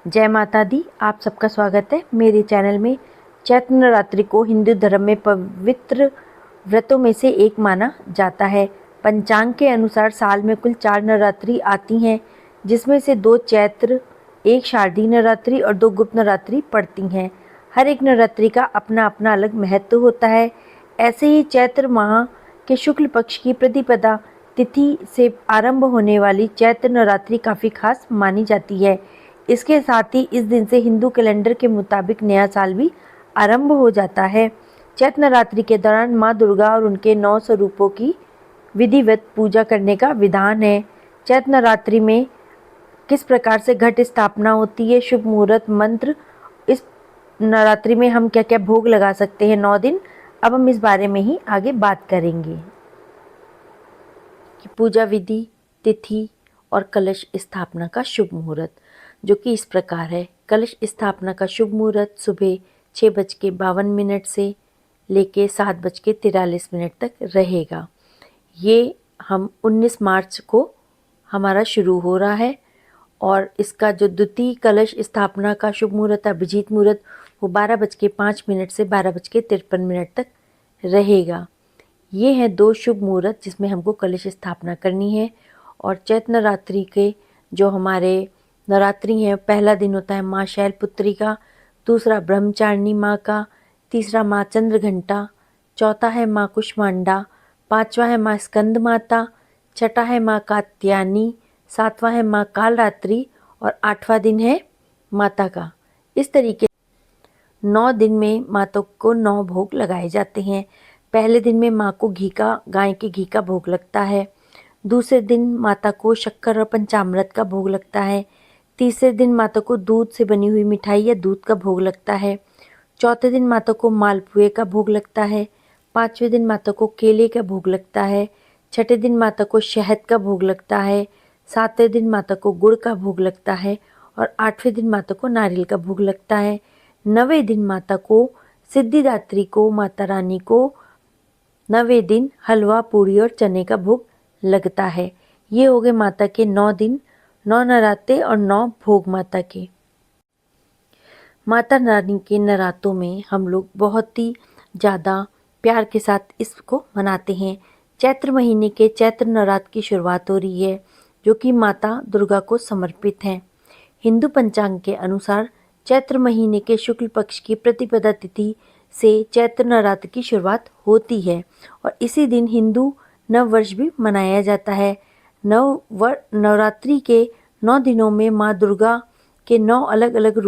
जय माता दी। आप सबका स्वागत है मेरे चैनल में। चैत्र नवरात्रि को हिंदू धर्म में पवित्र व्रतों में से एक माना जाता है। पंचांग के अनुसार साल में कुल 4 नवरात्रि आती हैं, जिसमें से 2 चैत्र, 1 शारदीय नवरात्रि और 2 गुप्त नवरात्रि पड़ती हैं। हर एक नवरात्रि का अपना अपना अलग महत्व होता है। ऐसे ही चैत्र माह के शुक्ल पक्ष की प्रतिपदा तिथि से आरंभ होने वाली चैत्र नवरात्रि काफ़ी खास मानी जाती है। इसके साथ ही इस दिन से हिंदू कैलेंडर के मुताबिक नया साल भी आरंभ हो जाता है। चैत्र नवरात्रि के दौरान माँ दुर्गा और उनके 9 स्वरूपों की विधिवत पूजा करने का विधान है। चैत्र नवरात्रि में किस प्रकार से घट स्थापना होती है, शुभ मुहूर्त मंत्र, इस नवरात्रि में हम क्या क्या भोग लगा सकते हैं 9 दिन, अब हम इस बारे में ही आगे बात करेंगे कि पूजा विधि, तिथि और कलश स्थापना का शुभ मुहूर्त, जो कि इस प्रकार है। कलश स्थापना का शुभ मुहूर्त सुबह 6:52 से लेके 7:43 तक रहेगा। ये हम 19 मार्च को हमारा शुरू हो रहा है और इसका जो द्वितीय कलश स्थापना का शुभ मुहूर्त अभिजीत मुहूर्त वो 12:05 से 12:53 तक रहेगा। ये हैं 2 शुभ मुहूर्त जिसमें हमको कलश स्थापना करनी है। और चैत्र नवरात्रि के जो हमारे नवरात्रि हैं, पहला दिन होता है माँ शैलपुत्री का, दूसरा ब्रह्मचारिणी माँ का, तीसरा माँ चंद्रघंटा, चौथा है माँ कुष्मांडा, पांचवा है माँ स्कंद माता, छठा है माँ कात्यायनी, सातवां है माँ कालरात्रि और 8वां दिन है माता का। इस तरीके 9 दिन में माता को 9 भोग लगाए जाते हैं। पहले दिन में माँ को गाय के घी का भोग लगता है। दूसरे दिन माता को शक्कर और पंचामृत का भोग लगता है। तीसरे दिन माता को दूध से बनी हुई मिठाई या दूध का भोग लगता है। चौथे दिन माता को मालपुए का भोग लगता है। पाँचवें दिन माता को केले का भोग लगता है। छठे दिन माता को शहद का भोग लगता है। सातवें दिन माता को गुड़ का भोग लगता है और 8वें दिन माता को नारियल का भोग लगता है। 9वें दिन माता को सिद्धिदात्री को माता रानी को 9वें दिन हलवा, पूड़ी और चने का भोग लगता है। ये हो गए माता के 9 दिन, 9 नराते और 9 भोग माता के। माता रानी के नरातों में हम लोग बहुत ही ज़्यादा प्यार के साथ इसको मनाते हैं। चैत्र महीने के चैत्र नवरात्र की शुरुआत हो रही है, जो कि माता दुर्गा को समर्पित है। हिंदू पंचांग के अनुसार चैत्र महीने के शुक्ल पक्ष की प्रतिपदा तिथि से चैत्र नवरात्र की शुरुआत होती है और इसी दिन हिंदू नव वर्ष भी मनाया जाता है। नवरात्रि के 9 दिनों में माँ दुर्गा के 9 अलग अलग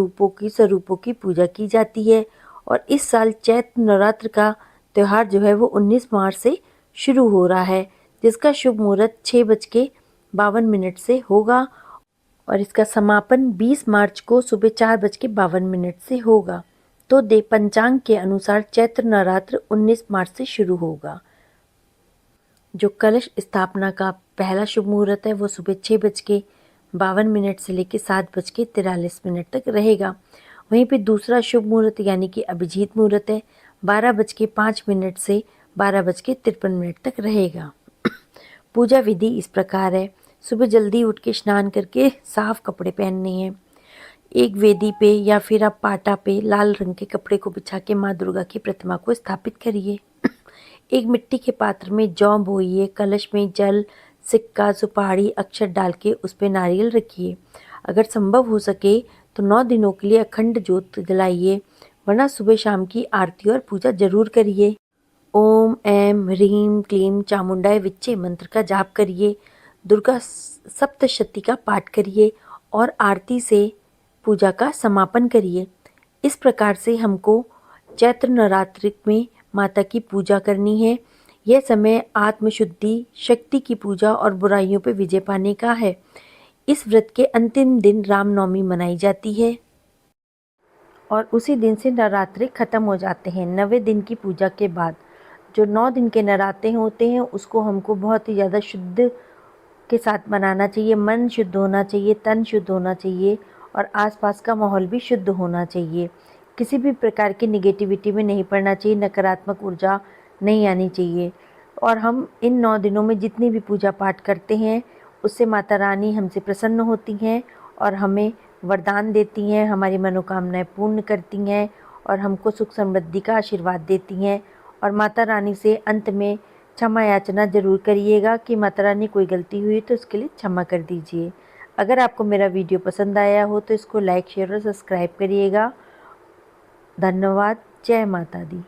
स्वरूपों की पूजा की जाती है और इस साल चैत्र नवरात्र का त्यौहार जो है वो 19 मार्च से शुरू हो रहा है, जिसका शुभ मुहूर्त 6:52 से होगा और इसका समापन 20 मार्च को सुबह 4:52 से होगा। तो पंचांग के अनुसार चैत्र नवरात्र 19 मार्च से शुरू होगा। जो कलश स्थापना का पहला शुभ मुहूर्त है वो सुबह 6:52 से लेकर 7:43 तक रहेगा। वहीं पे दूसरा शुभ मुहूर्त यानी कि अभिजीत मुहूर्त है 12:05 से 12:53 तक रहेगा। पूजा विधि इस प्रकार है। सुबह जल्दी उठ के स्नान करके साफ कपड़े पहनने हैं। एक वेदी पे या फिर आप पाटा पे लाल रंग के कपड़े को बिछा के माँ दुर्गा की प्रतिमा को स्थापित करिए। एक मिट्टी के पात्र में जौ बोइए, कलश में जल, सिक्का, सुपारी, अक्षत डाल के उस पर नारियल रखिए। अगर संभव हो सके तो 9 दिनों के लिए अखंड ज्योत जलाइए, वरना सुबह शाम की आरती और पूजा जरूर करिए। ओम ऐं ह्रीं क्लीं चामुंडाय विच्चे मंत्र का जाप करिए। दुर्गा सप्तशती का पाठ करिए और आरती से पूजा का समापन करिए। इस प्रकार से हमको चैत्र नवरात्रि में माता की पूजा करनी है। यह समय आत्मशुद्धि, शक्ति की पूजा और बुराइयों पर विजय पाने का है। इस व्रत के अंतिम दिन रामनवमी मनाई जाती है और उसी दिन से नवरात्रि खत्म हो जाते हैं। 9वें दिन की पूजा के बाद जो 9 दिन के नराते होते हैं उसको हमको बहुत ही ज़्यादा शुद्ध के साथ मनाना चाहिए। मन शुद्ध होना चाहिए, तन शुद्ध होना चाहिए और आसपास का माहौल भी शुद्ध होना चाहिए। किसी भी प्रकार की निगेटिविटी में नहीं पड़ना चाहिए, नकारात्मक ऊर्जा नहीं आनी चाहिए। और हम इन 9 दिनों में जितनी भी पूजा पाठ करते हैं उससे माता रानी हमसे प्रसन्न होती हैं और हमें वरदान देती हैं, हमारी मनोकामनाएं पूर्ण करती हैं और हमको सुख समृद्धि का आशीर्वाद देती हैं। और माता रानी से अंत में क्षमा याचना ज़रूर करिएगा कि माता रानी कोई गलती हुई तो उसके लिए क्षमा कर दीजिए। अगर आपको मेरा वीडियो पसंद आया हो तो इसको लाइक शेयर और सब्सक्राइब करिएगा। धन्यवाद। जय माता दी।